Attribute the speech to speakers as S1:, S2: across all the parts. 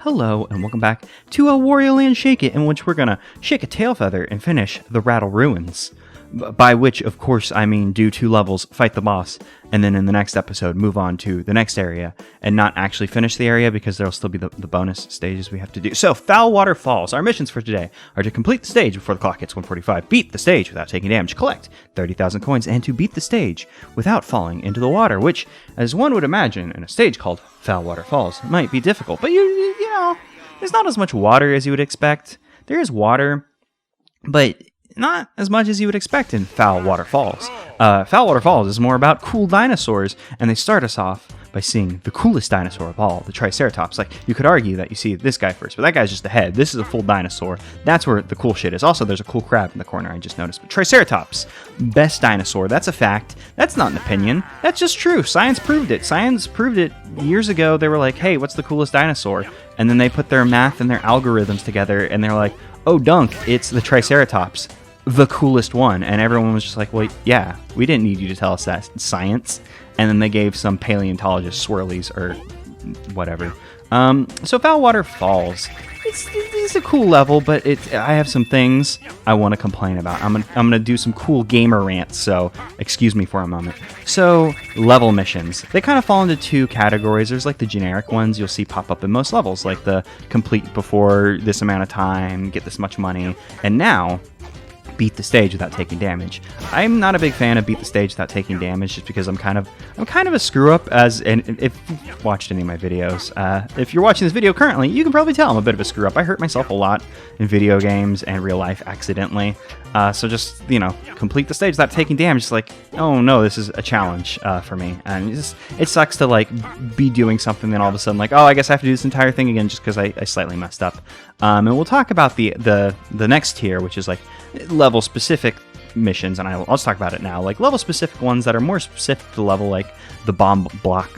S1: Hello and welcome back to a Wario Land Shake It, in which we're gonna shake a tail feather and finish the Rattle Ruins. By which, of course, I mean do 2 levels, fight the boss, and then in the next episode move on to the next area and not actually finish the area because there'll still be the bonus stages we have to do. So, Foul Waterfalls. Our missions for today are to complete the stage before the clock hits 1:45, beat the stage without taking damage, collect 30,000 coins, and to beat the stage without falling into the water, which, as one would imagine in a stage called Foul Waterfalls, might be difficult. But you know, there's not as much water as you would expect. There is water, but not as much as you would expect in Foul Waterfalls. Foul Waterfalls is more about cool dinosaurs, and they start us off by seeing the coolest dinosaur of all, the Triceratops. Like, you could argue that you see this guy first, but that guy's just the head. This is a full dinosaur. That's where the cool shit is. Also, there's a cool crab in the corner I just noticed. But Triceratops, best dinosaur. That's a fact. That's not an opinion. That's just true. Science proved it. Science proved it years ago. They were like, hey, what's the coolest dinosaur? And then they put their math and their algorithms together, and they're like, oh, dunk, it's the Triceratops, the coolest one. And everyone was just like, well, yeah, we didn't need you to tell us that. It's science. And then they gave some paleontologist swirlies or whatever. So Foul Waterfalls, it's a cool level, but I have some things I want to complain about. I'm gonna do some cool gamer rants, so excuse me for a moment. So, level missions. They kind of fall into 2 categories. There's like the generic ones you'll see pop up in most levels, like the complete before this amount of time, get this much money, and now beat the stage without taking damage. I'm not a big fan of beat the stage without taking damage, just because I'm kind of a screw up. And if you've watched any of my videos, if you're watching this video currently, you can probably tell I'm a bit of a screw up. I hurt myself a lot in video games and real life accidentally. So just, complete the stage without taking damage. It's like, oh no, this is a challenge for me. And it sucks to like be doing something, then all of a sudden like, oh, I guess I have to do this entire thing again just because I slightly messed up. And we'll talk about the next tier, which is like level specific missions, and I'll talk about it now. Like level specific ones that are more specific to the level, like the bomb block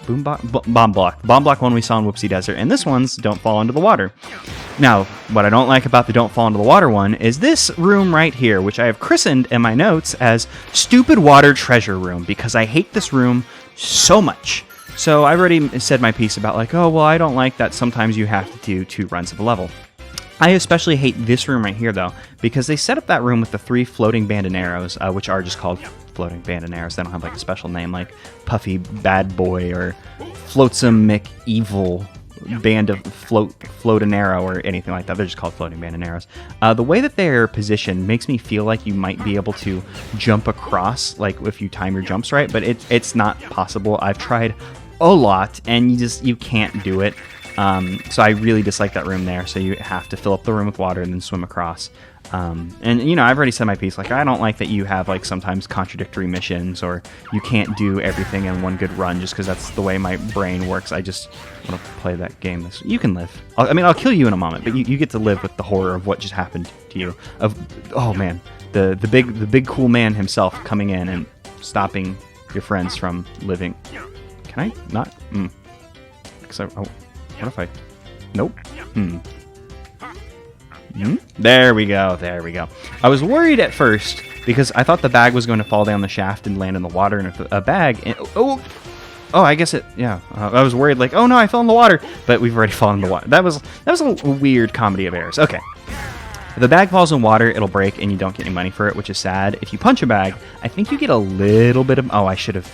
S1: one we saw in Whoopsie Desert, and this one's don't fall into the water. Now, what I don't like about the don't fall into the water one is this room right here, which I have christened in my notes as Stupid Water Treasure Room, because I hate this room so much. So I've already said my piece about like, oh, well, I don't like that sometimes you have to do 2 runs of a level. I especially hate this room right here, though, because they set up that room with the 3 floating bandoneros, which are just called floating bandoneros. They don't have like a special name like Puffy Bad Boy or Floatsome McEvil Band of Floatonero or anything like that. They're just called floating bandoneros. The way that they're positioned makes me feel like you might be able to jump across, like if you time your jumps right, but it's not possible. I've tried a lot, and you can't do it. So I really dislike that room there. So you have to fill up the room with water and then swim across. And I've already said my piece. Like, I don't like that you have like sometimes contradictory missions, or you can't do everything in one good run just because that's the way my brain works. I just want to play that game. You can live. I'll kill you in a moment, but you get to live with the horror of what just happened to you. Oh man, the big cool man himself coming in and stopping your friends from living. Can I not? What if I... Nope. There we go. I was worried at first because I thought the bag was going to fall down the shaft and land in the water, and if a bag... I guess it... Yeah. I was worried like, oh no, I fell in the water, but we've already fallen in the water. That was a weird comedy of errors. Okay. If the bag falls in water, it'll break, and you don't get any money for it, which is sad. If you punch a bag, I think you get a little bit of... Oh, I should have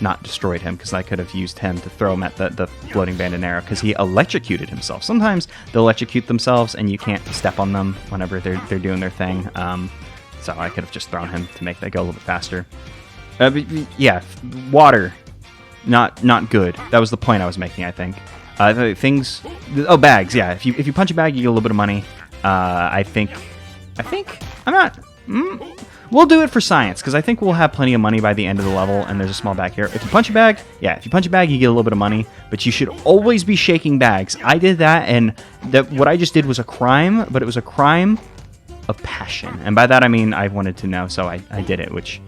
S1: not destroyed him, because I could have used him to throw him at the floating bandonero, because he electrocuted himself. Sometimes they'll electrocute themselves and you can't step on them whenever they're doing their thing. So I could have just thrown him to make that go a little bit faster. Yeah, water, not good. That was the point I was making, I think. Bags, yeah. If you punch a bag, you get a little bit of money. We'll do it for science, because I think we'll have plenty of money by the end of the level, and there's a small bag here. If you punch a bag, you get a little bit of money, but you should always be shaking bags. I did that, and what I just did was a crime, but it was a crime of passion. And by that I mean I wanted to know, so I did it, which...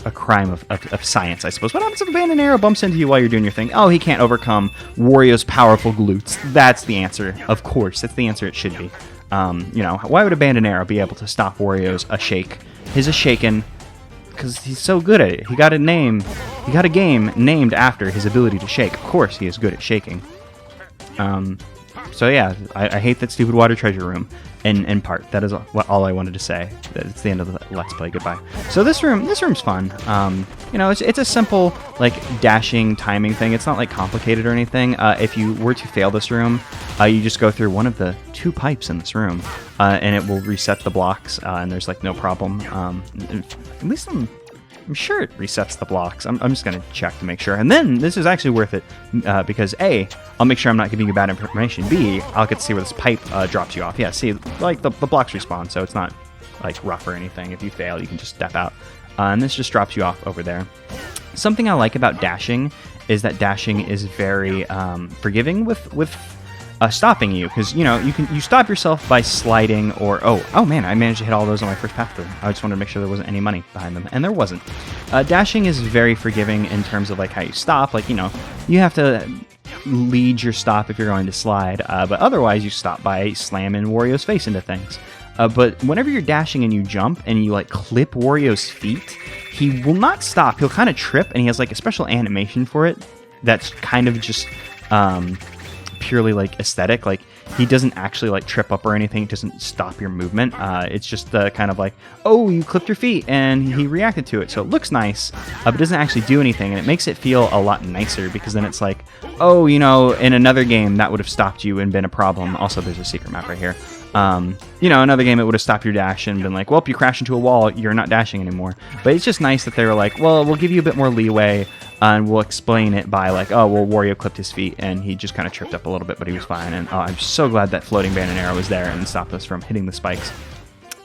S1: a crime of science, I suppose. What happens if a bandonero bumps into you while you're doing your thing? Oh, he can't overcome Wario's powerful glutes. That's the answer. Of course, that's the answer it should be. Why would a bandonero be able to stop Wario's a shake? His a shaken, because he's so good at it. He got a game named after his ability to shake. Of course, he is good at shaking. So yeah, I hate that stupid water treasure room. In part, that is all I wanted to say. It's the end of the Let's Play. Goodbye. So this room's fun. You know, it's a simple like dashing timing thing. It's not like complicated or anything. If you were to fail this room, you just go through one of the 2 pipes in this room, and it will reset the blocks. And there's like no problem. At least I'm sure it resets the blocks. I'm just going to check to make sure. And then this is actually worth it because A, I'll make sure I'm not giving you bad information. B, I'll get to see where this pipe drops you off. Yeah, see, like the blocks respawn, so it's not like rough or anything. If you fail, you can just step out. And this just drops you off over there. Something I like about dashing is that dashing is very forgiving with stopping you, because you know you stop yourself by sliding, or oh man, I managed to hit all those on my first path through. I just wanted to make sure there wasn't any money behind them, and there wasn't. Dashing is very forgiving in terms of like how you stop. Like, you know, you have to lead your stop if you're going to slide, but otherwise you stop by slamming Wario's face into things. But whenever you're dashing and you jump and you like clip Wario's feet, he will not stop. He'll kind of trip, and he has like a special animation for it that's kind of just purely like aesthetic. Like, he doesn't actually like trip up or anything. It doesn't stop your movement. It's just the kind of like, oh, you clipped your feet, and he reacted to it, so it looks nice, but it doesn't actually do anything, and it makes it feel a lot nicer, because then it's like, oh, you know, in another game that would have stopped you and been a problem. Also, there's a secret map right here. You know, another game it would have stopped your dash and been like, well, if you crash into a wall, you're not dashing anymore. But it's just nice that they were like, well, we'll give you a bit more leeway, and we'll explain it by like, oh, well, Wario clipped his feet and he just kind of tripped up a little bit, but he was fine. And I'm so glad that floating band and arrow was there and stopped us from hitting the spikes.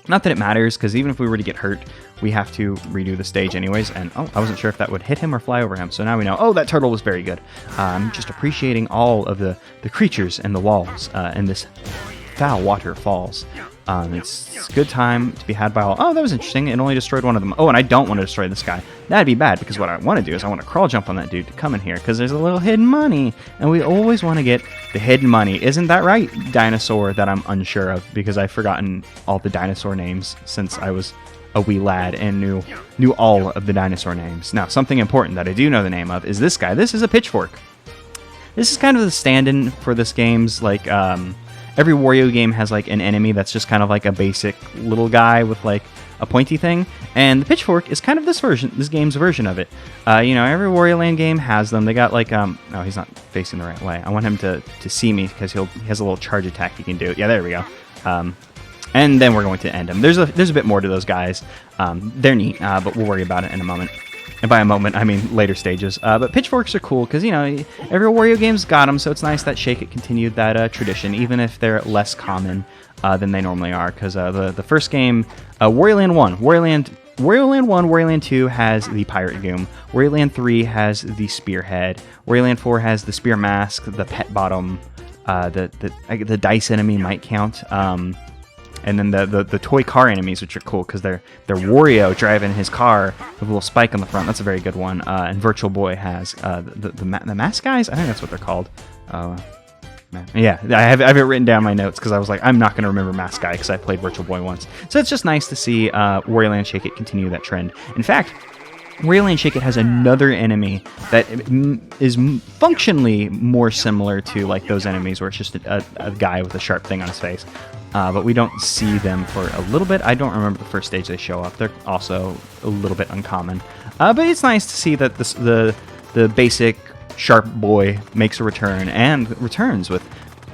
S1: Not that it matters, because even if we were to get hurt, we have to redo the stage anyways. And oh, I wasn't sure if that would hit him or fly over him, so now we know. Oh, that turtle was very good. I'm just appreciating all of the creatures and the walls in this foul Waterfalls. It's a good time to be had by all. Oh, that was interesting. It only destroyed one of them. Oh, and I don't want to destroy this guy. That'd be bad, because what I want to do is I want to crawl jump on that dude to come in here, because there's a little hidden money, and we always want to get the hidden money. Isn't that right, dinosaur that I'm unsure of, because I've forgotten all the dinosaur names since I was a wee lad and knew all of the dinosaur names. Now, something important that I do know the name of is this guy. This is a pitchfork. This is kind of the stand-in for this game's like every Wario game has like an enemy that's just kind of like a basic little guy with like a pointy thing, and the pitchfork is kind of this game's version of it. You know, every Wario Land game has them. They got like no, he's not facing the right way. I want him to see me, because he has a little charge attack he can do. Yeah, there we go. And then we're going to end him. There's a bit more to those guys. They're neat, but we'll worry about it in a moment. And by a moment, I mean later stages. But pitchforks are cool, because, you know, every Wario game's got them, so it's nice that Shake It continued that tradition, even if they're less common than they normally are. Because the first game, Wario Land 1, Wario Land 1, Wario Land 2 has the Pirate Goom. Wario Land 3 has the Spearhead. Wario Land 4 has the Spear Mask, the Pet Bottom, the Dice Enemy might count. And then the toy car enemies, which are cool, because they're Wario driving his car with a little spike on the front. That's a very good one. And Virtual Boy has the mask guys. I think that's what they're called. Yeah, I have it written down in my notes, because I was like, I'm not going to remember Mask Guy, because I played Virtual Boy once. So it's just nice to see Wario Land Shake It continue that trend. In fact, Wario Land Shake It has another enemy that is functionally more similar to like those enemies, where it's just a guy with a sharp thing on his face. But we don't see them for a little bit. I don't remember the first stage they show up. They're also a little bit uncommon. But it's nice to see that the basic sharp boy makes a return, and returns with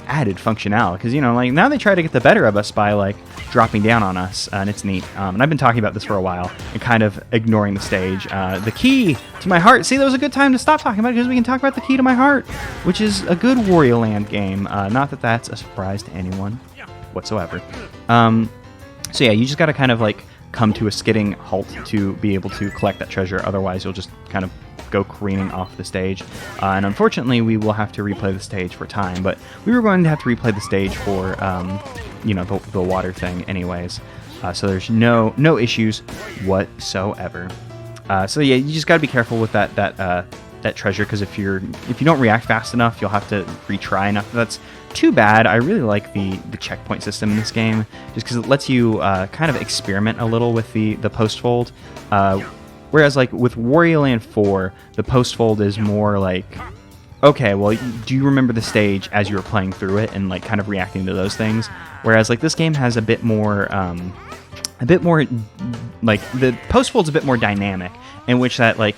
S1: added functionality. Because, you know, like, now they try to get the better of us by like dropping down on us, and it's neat. And I've been talking about this for a while and kind of ignoring the stage. The key to my heart. See, that was a good time to stop talking about it, because we can talk about the key to my heart, which is a good Wario Land game. Not that that's a surprise to anyone whatsoever. So yeah, you just got to kind of like come to a skidding halt to be able to collect that treasure. Otherwise, you'll just kind of go careening off the stage. And unfortunately, we will have to replay the stage for time. But we were going to have to replay the stage for, you know, the water thing, anyways. So there's no issues whatsoever. So yeah, you just got to be careful with that treasure, because if you don't react fast enough, you'll have to retry enough. That's too bad. I really like the checkpoint system in this game, just because it lets you kind of experiment a little with the post fold. Whereas like with Wario Land 4, the post fold is more like okay, well, do you remember the stage as you were playing through it and like kind of reacting to those things? Whereas like this game has a bit more like the post-fold's a bit more dynamic, in which that like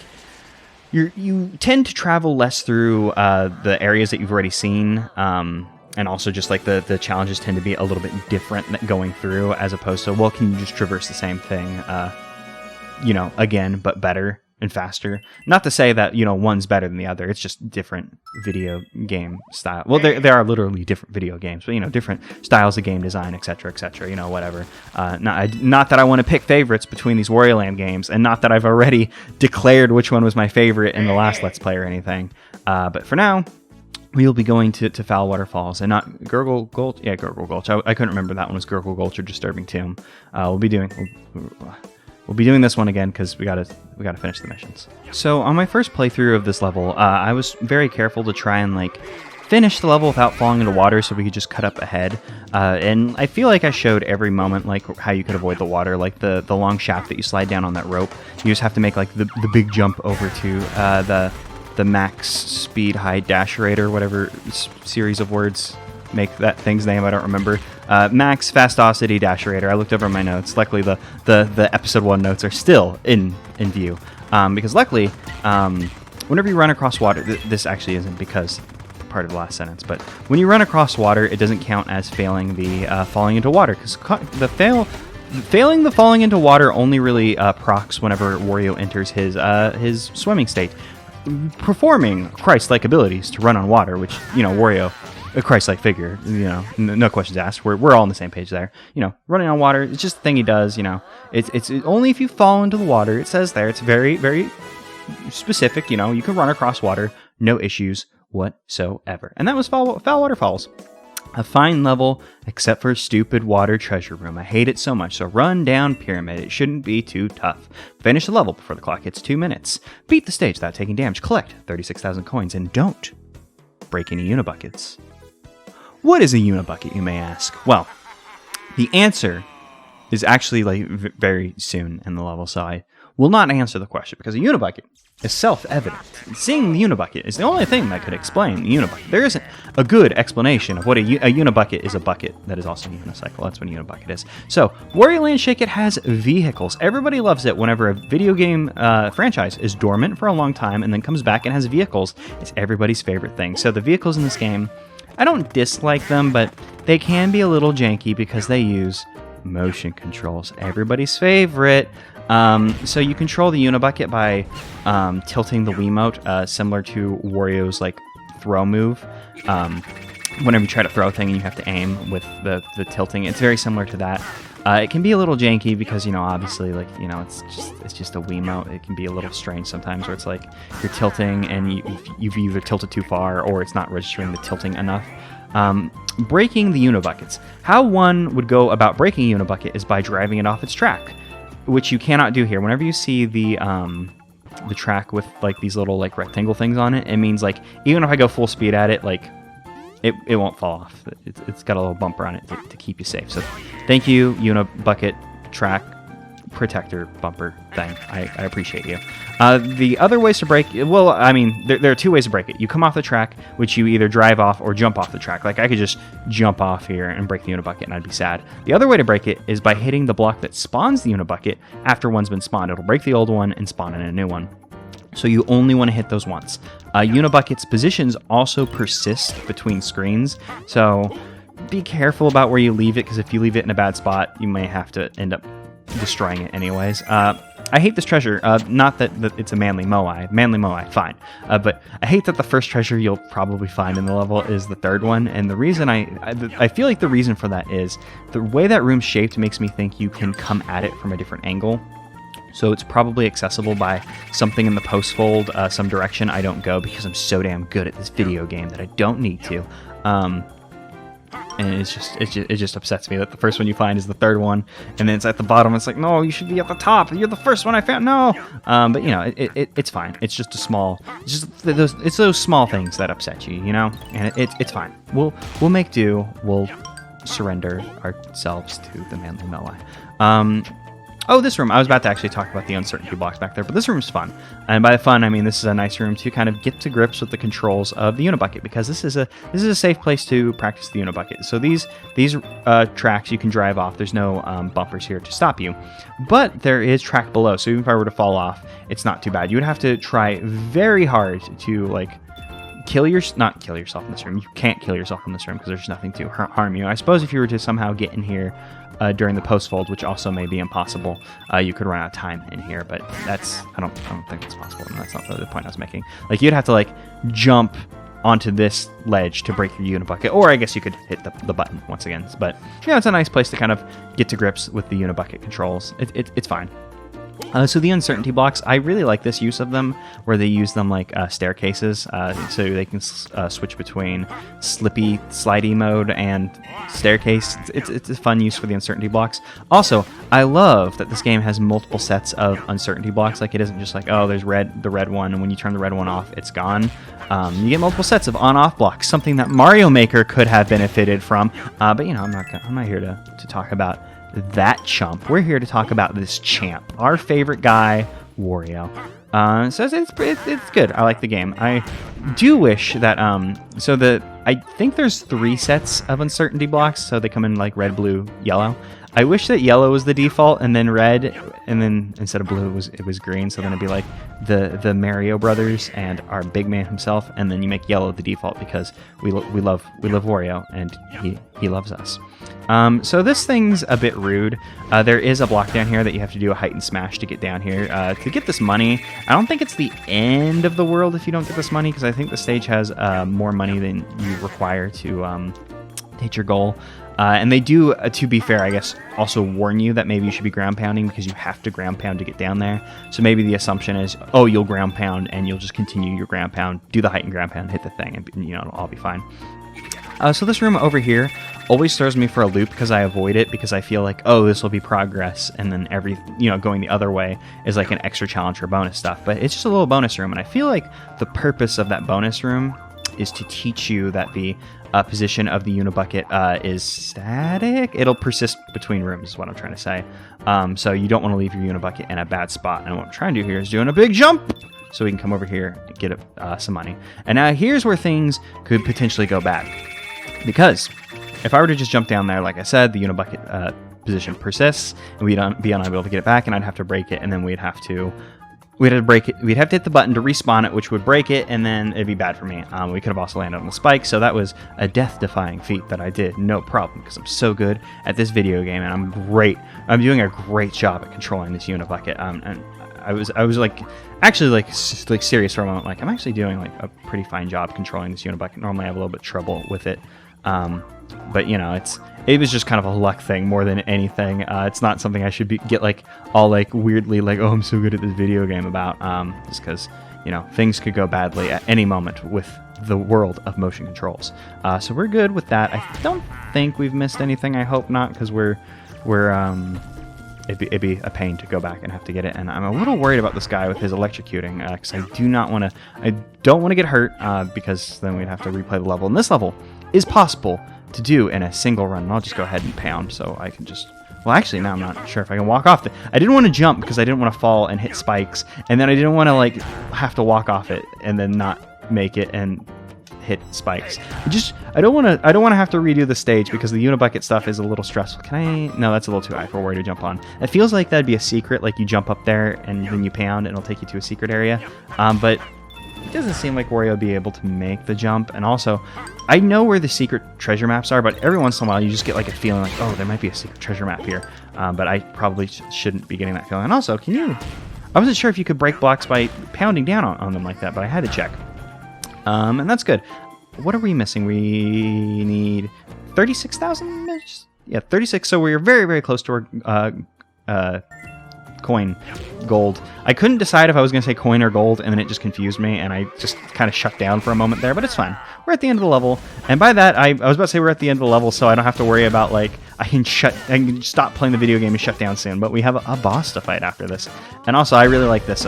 S1: you tend to travel less through the areas that you've already seen, and also just like the challenges tend to be a little bit different going through, as opposed to, well, can you just traverse the same thing, again, but better and faster? Not to say that, one's better than the other. It's just different video game style. Well, there are literally different video games, but, different styles of game design, etc., whatever. Not that I want to pick favorites between these Wario Land games, and not that I've already declared which one was my favorite in the last Let's Play or anything. But for now, we'll be going to Foul Waterfalls and not Gurgle Gulch. Yeah, Gurgle Gulch. I couldn't remember that one was Gurgle Gulch or Disturbing Tomb. We'll be doing this one again because we gotta finish the missions. So on my first playthrough of this level, I was very careful to try and like finish the level without falling into water, so we could just cut up ahead. And I feel like I showed every moment like how you could avoid the water, like the long shaft that you slide down on that rope. You just have to make like the big jump over to the max speed high dash rate, or whatever series of words make that thing's name. I don't remember. Max Fastosity Dasherator. I looked over my notes. Luckily, the episode 1 notes are still in view. Because luckily, whenever you run across water, this actually isn't because part of the last sentence, but when you run across water, it doesn't count as failing the falling into water, because failing the falling into water only really procs whenever Wario enters his swimming state, performing Christ-like abilities to run on water, which, Wario, a Christ-like figure, no questions asked. We're all on the same page there. Running on water, it's just the thing he does. It's only if you fall into the water. It says there. It's very, very specific. You can run across water, no issues whatsoever. And that was Foul Waterfalls. A fine level, except for stupid water treasure room. I hate it so much. So run down pyramid. It shouldn't be too tough. Finish the level before the clock hits 2 minutes. Beat the stage without taking damage. Collect 36,000 coins, and don't break any unibuckets. What is a unibucket, you may ask? Well, the answer is actually like very soon in the level, so I will not answer the question, because a unibucket is self-evident. Seeing the unibucket is the only thing that could explain the unibucket. There isn't a good explanation of what a unibucket is. A bucket that is also a unicycle. That's what a unibucket is. So, Wario Land Shake It has vehicles. Everybody loves it whenever a video game franchise is dormant for a long time and then comes back and has vehicles. It's everybody's favorite thing. So the vehicles in this game, I don't dislike them, but they can be a little janky because they use motion controls. Everybody's favorite. So you control the unibucket by tilting the Wiimote, similar to Wario's like throw move. Whenever you try to throw a thing and you have to aim with the tilting, it's very similar to that. It can be a little janky because, obviously, like, it's just a Wiimote. It can be a little strange sometimes, where it's like you're tilting and you've either tilted too far or it's not registering the tilting enough. Breaking the unibuckets. How one would go about breaking a unibucket is by driving it off its track, which you cannot do here. Whenever you see the track with like these little like rectangle things on it, it means like even if I go full speed at it, like it won't fall off. It's got a little bumper on it to keep you safe. So thank you, unibucket track protector bumper thing. I appreciate you. The other ways to break, well, I mean, there are 2 ways to break it. You come off the track, which you either drive off or jump off the track. Like, I could just jump off here and break the unibucket, and I'd be sad. The other way to break it is by hitting the block that spawns the unibucket after one's been spawned. It'll break the old one and spawn in a new one. So you only want to hit those once. Unibucket's positions also persist between screens, so be careful about where you leave it, because if you leave it in a bad spot, you may have to end up destroying it anyways. I hate this treasure. Not that it's a manly moai, fine. But I hate that the first treasure you'll probably find in the level is the third one. And the reason I feel like the reason for that is the way that room's shaped makes me think you can come at it from a different angle. So it's probably accessible by something in the post fold, some direction I don't go because I'm so damn good at this video game that I don't need to. And it just upsets me that the first one you find is the third one, and then it's at the bottom. It's like, no, you should be at the top. You're the first one I found. No, but it's fine. It's just it's those small things that upset you, and it's fine. We'll make do. We'll surrender ourselves to the manly moai. Oh, this room. I was about to actually talk about the uncertainty blocks back there, but this room's fun. And by fun, I mean this is a nice room to kind of get to grips with the controls of the Unibucket, because this is a safe place to practice the Unibucket. So these tracks you can drive off. There's no bumpers here to stop you, but there is track below. So even if I were to fall off, it's not too bad. You would have to try very hard to like not kill yourself in this room. You can't kill yourself in this room because there's nothing to harm you. I suppose if you were to somehow get in here during the post-fold, which also may be impossible, you could run out of time in here, but I don't think that's possible, and that's not really the point I was making. Like, you'd have to like jump onto this ledge to break your Unibucket, or I guess you could hit the button once again. But yeah, it's a nice place to kind of get to grips with the Unibucket controls. It's fine. So the uncertainty blocks, I really like this use of them, where they use them like staircases, so they can switch between slippy, slidey mode and staircase. It's a fun use for the uncertainty blocks. Also, I love that this game has multiple sets of uncertainty blocks. Like, it isn't just like, oh, there's the red one, and when you turn the red one off, it's gone. You get multiple sets of on-off blocks, something that Mario Maker could have benefited from. But you know, I'm not here to talk about that chump. We're here to talk about this champ, our favorite guy, Wario. So it's good. I like the game. I do wish that I think there's 3 sets of uncertainty blocks, so they come in like red, blue, yellow. I wish that yellow was the default, and then red, and then instead of blue it was green. So then it'd be like the Mario brothers and our big man himself, and then you make yellow the default because we love Wario and he loves us. So this thing's a bit rude. There is a block down here that you have to do a height and smash to get down here to get this money. I don't think it's the end of the world if you don't get this money, because I think the stage has more money than you require to hit your goal. And they do, to be fair, I guess, also warn you that maybe you should be ground pounding, because you have to ground pound to get down there. So maybe the assumption is, oh, you'll ground pound and you'll just continue your ground pound, do the height and ground pound, hit the thing, and you know, it'll all be fine. So this room over here always throws me for a loop because I avoid it, because I feel like, oh, this will be progress, and then going the other way is like an extra challenge or bonus stuff. But it's just a little bonus room, and I feel like the purpose of that bonus room is to teach you that the position of the Unibucket is static. It'll persist between rooms is what I'm trying to say. So you don't want to leave your Unibucket in a bad spot. And what I'm trying to do here is doing a big jump so we can come over here and get some money. And now here's where things could potentially go bad, because if I were to just jump down there, like I said, the Unibucket position persists, and we'd be unable to get it back, and I'd have to break it, and then we'd have to break it. We'd have to hit the button to respawn it, which would break it, and then it'd be bad for me. We could have also landed on the spike, so that was a death-defying feat that I did, no problem, because I'm so good at this video game, and I'm doing a great job at controlling this Unibucket. And I was like, actually like serious for a moment, like I'm actually doing like a pretty fine job controlling this Unibucket. Normally I have a little bit of trouble with it. But you know, it was just kind of a luck thing more than anything. It's not something I should get like all like weirdly like, oh, I'm so good at this video game about, just because, you know, things could go badly at any moment with the world of motion controls. So we're good with that. I don't think we've missed anything. I hope not, because it'd be a pain to go back and have to get it. And I'm a little worried about this guy with his electrocuting, because I don't want to get hurt, because then we'd have to replay the level. And this level is possible to do in a single run. And I'll just go ahead and pound so I can just... Well, actually, now I'm not sure if I can walk off it. I didn't want to jump because I didn't want to fall and hit spikes. And then I didn't want to like have to walk off it and then not make it and hit spikes. I don't want to have to redo the stage because the Unibucket stuff is a little stressful. No, that's a little too high for Wario to jump on. It feels like that'd be a secret, like you jump up there and then you pound and it'll take you to a secret area. But it doesn't seem like Wario would be able to make the jump. And also, I know where the secret treasure maps are, but every once in a while you just get like a feeling like, oh, there might be a secret treasure map here. But I probably shouldn't be getting that feeling. And also, I wasn't sure if you could break blocks by pounding down on them like that, but I had to check. And that's good. What are we missing? We need 36,000? Yeah, 36. So we're very, very close to our coin, gold. I couldn't decide if I was going to say coin or gold, and then it just confused me, and I just kind of shut down for a moment there, but it's fine. We're at the end of the level, and by that, I was about to say we're at the end of the level, so I don't have to worry about, like, I can stop playing the video game and shut down soon, but we have a boss to fight after this. And also, I really like this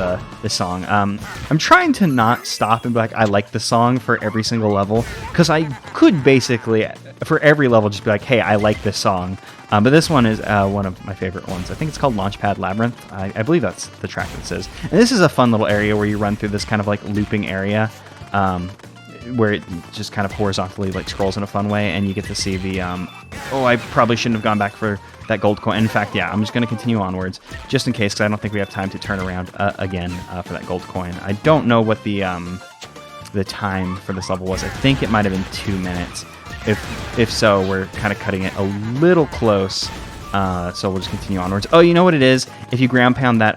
S1: song. I'm trying to not stop and be like, I like the song for every single level, because I could basically for every level, just be like, hey, I like this song. But this one is one of my favorite ones. I think it's called Launchpad Labyrinth. I believe that's the track that says. And this is a fun little area where you run through this kind of like looping area, where it just kind of horizontally like scrolls in a fun way, and you get to see the. Oh, I probably shouldn't have gone back for that gold coin. In fact, yeah, I'm just going to continue onwards just in case, because I don't think we have time to turn around again for that gold coin. I don't know what the time for this level was. I think it might have been 2 minutes. If so, we're kind of cutting it a little close. So we'll just continue onwards. Oh, you know what it is? If you ground pound that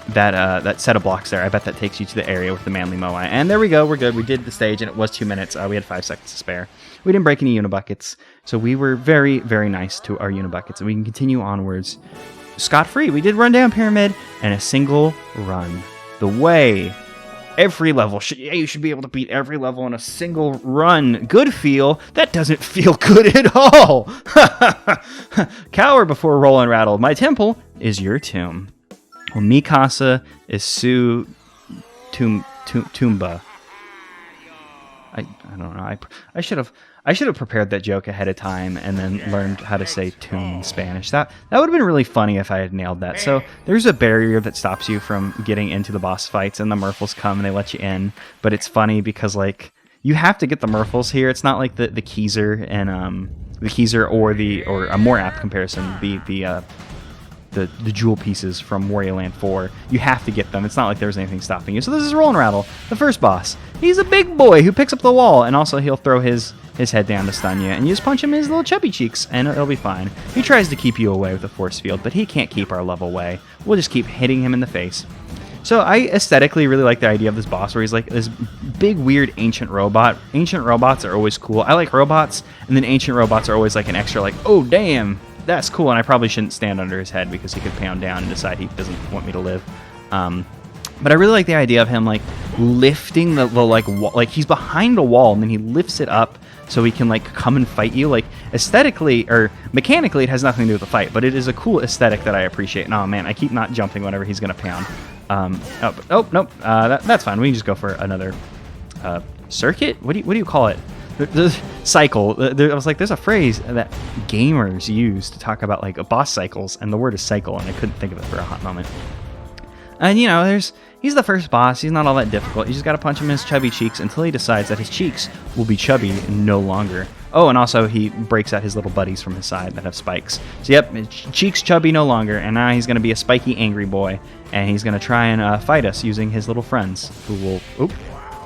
S1: that set of blocks there, I bet that takes you to the area with the manly moai. And there we go, we're good. We did the stage, and it was 2 minutes. We had 5 seconds to spare. We didn't break any unibuckets, so we were very, very nice to our unibuckets, and we can continue onwards scot-free. We did run down Pyramid in a single run. The way every level you should be able to beat every level in a single run. Good feel. That doesn't feel good at all. Cower before roll and rattle. My temple is your tomb. Well, mi casa is su tumba. I don't know. I should have prepared that joke ahead of time and then learned how to say tomb in Spanish. That would have been really funny if I had nailed that. So there's a barrier that stops you from getting into the boss fights, and the Murphles come and they let you in. But it's funny because like you have to get the Murphles here. It's not like the Keezer and the Keezer or a more apt comparison, the jewel pieces from Wario Land 4. You have to get them. It's not like there's anything stopping you. So this is Roll and Rattle, the first boss. He's a big boy who picks up the wall, and also he'll throw his head down to stun you, and you just punch him in his little chubby cheeks, and it'll be fine. He tries to keep you away with a force field, but he can't keep our level away. We'll just keep hitting him in the face. So I aesthetically really like the idea of this boss where he's like this big, weird, ancient robot. Ancient robots are always cool. I like robots, and then ancient robots are always like an extra like, oh, damn, that's cool, and I probably shouldn't stand under his head because he could pound down and decide he doesn't want me to live. But I really like the idea of him like lifting the like he's behind a wall and then he lifts it up so he can like come and fight you. Like aesthetically or mechanically, it has nothing to do with the fight, but it is a cool aesthetic that I appreciate. And, oh man, I keep not jumping whenever he's gonna pound. Nope. That's fine. We can just go for another circuit. What do you call it? The cycle. I was like, there's a phrase that gamers use to talk about like boss cycles, and the word is cycle, and I couldn't think of it for a hot moment. And you know, he's the first boss. He's not all that difficult. You just gotta punch him in his chubby cheeks until he decides that his cheeks will be chubby no longer. Oh, and also he breaks out his little buddies from his side that have spikes. So yep, his cheeks chubby no longer, and now he's gonna be a spiky angry boy, and he's gonna try and fight us using his little friends, who will. Oop.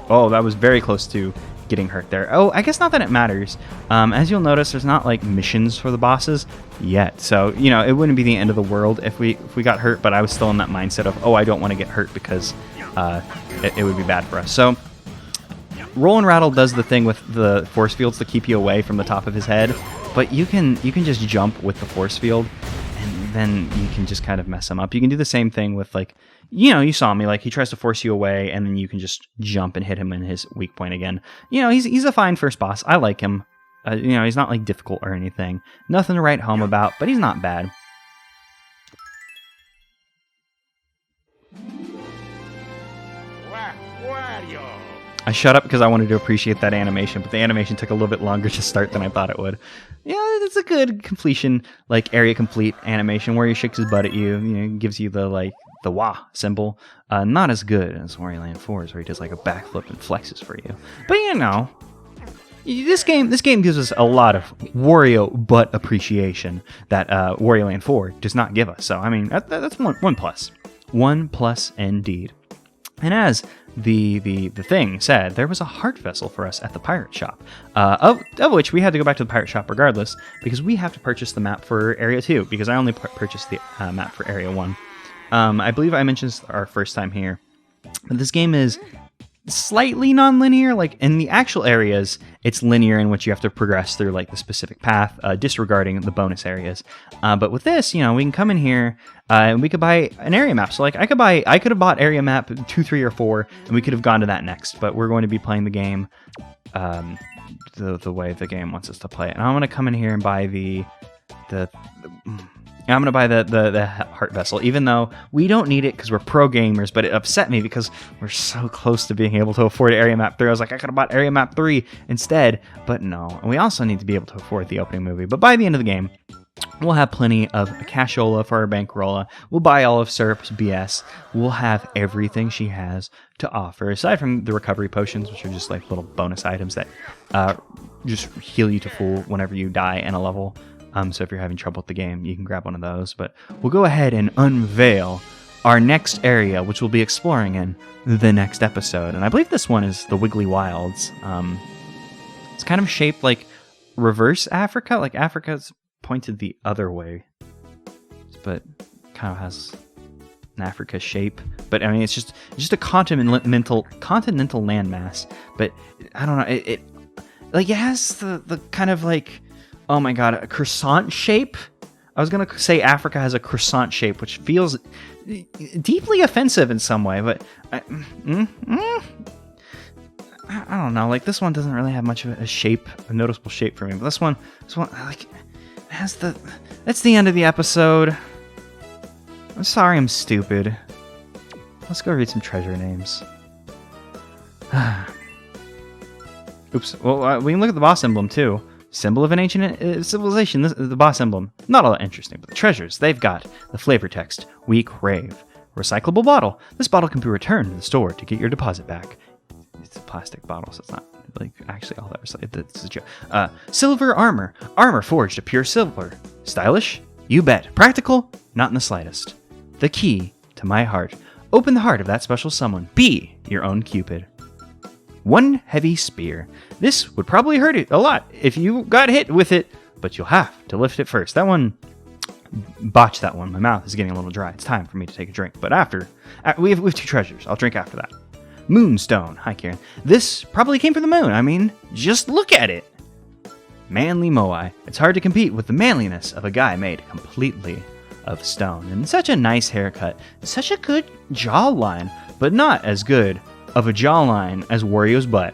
S1: Oh, that was very close to getting hurt there. Oh, I guess not that it matters. As you'll notice, there's not like missions for the bosses yet, so you know it wouldn't be the end of the world if we got hurt. But I was still in that mindset of, oh, I don't want to get hurt because it would be bad for us. So Roll and Rattle does the thing with the force fields to keep you away from the top of his head, but you can just jump with the force field, and then you can just kind of mess him up. You can do the same thing with like, you know, you saw me, like he tries to force you away, and then you can just jump and hit him in his weak point again. You know, he's a fine first boss. I like him. You know, he's not like difficult or anything. Nothing to write home about, but he's not bad.
S2: Wario.
S1: I shut up because I wanted to appreciate that animation, but the animation took a little bit longer to start than I thought it would. Yeah, it's a good completion, like area complete animation where he shakes his butt at you, you know, gives you the like the wah symbol. Not as good as Wario Land 4's where he does like a backflip and flexes for you. But you know, this game gives us a lot of Wario butt appreciation that Wario Land 4 does not give us. So I mean, that's one plus. One plus indeed. And as the thing said, there was a heart vessel for us at the pirate shop, of which we had to go back to the pirate shop regardless, because we have to purchase the map for Area 2, because I only purchased the map for Area 1. I believe I mentioned this our first time here, but this game is slightly non-linear. Like in the actual areas, it's linear in which you have to progress through like the specific path, disregarding the bonus areas. But with this, you know, we can come in here and we could buy an area map. So like I could have bought area map 2, 3, or 4, and we could have gone to that next. But we're going to be playing the game the way the game wants us to play it. And I'm going to come in here and buy the I'm going to buy the heart vessel, even though we don't need it because we're pro gamers, but it upset me because we're so close to being able to afford Area Map 3. I was like, I could have bought Area Map 3 instead, but no. And we also need to be able to afford the opening movie. But by the end of the game, we'll have plenty of cashola for our bankrolla. We'll buy all of Syrup's BS. We'll have everything she has to offer, aside from the recovery potions, which are just like little bonus items that just heal you to full whenever you die in a level. So if you're having trouble with the game, you can grab one of those. But we'll go ahead and unveil our next area, which we'll be exploring in the next episode. And I believe this one is the Wiggly Wilds. It's kind of shaped like reverse Africa. Like Africa's pointed the other way, but kind of has an Africa shape. But I mean, it's just a continental landmass. But I don't know. It has the kind of like, oh my god, a croissant shape. I was going to say Africa has a croissant shape, which feels deeply offensive in some way, but I don't know. Like, this one doesn't really have much of a shape, a noticeable shape for me. But this one, like, has that's the end of the episode. I'm sorry I'm stupid. Let's go read some treasure names. Oops. Well, we can look at the boss emblem, too. Symbol of an ancient civilization. The boss emblem. Not all that interesting, but the treasures they've got. The flavor text. We crave. Recyclable bottle. This bottle can be returned to the store to get your deposit back. It's a plastic bottle, so it's not like actually all that recycled. That's a joke. Silver armor. Armor forged of pure silver. Stylish? You bet. Practical? Not in the slightest. The key to my heart. Open the heart of that special someone. Be your own Cupid. One heavy spear. This would probably hurt it a lot if you got hit with it, but you'll have to lift it first. That one, botch that one. My mouth is getting a little dry. It's time for me to take a drink. But after we have 2 treasures. I'll drink after that. Moonstone. Hi, Karen. This probably came from the moon. I mean, just look at it. Manly Moai. It's hard to compete with the manliness of a guy made completely of stone. And such a nice haircut. Such a good jawline, but not as good of a jawline as Wario's butt.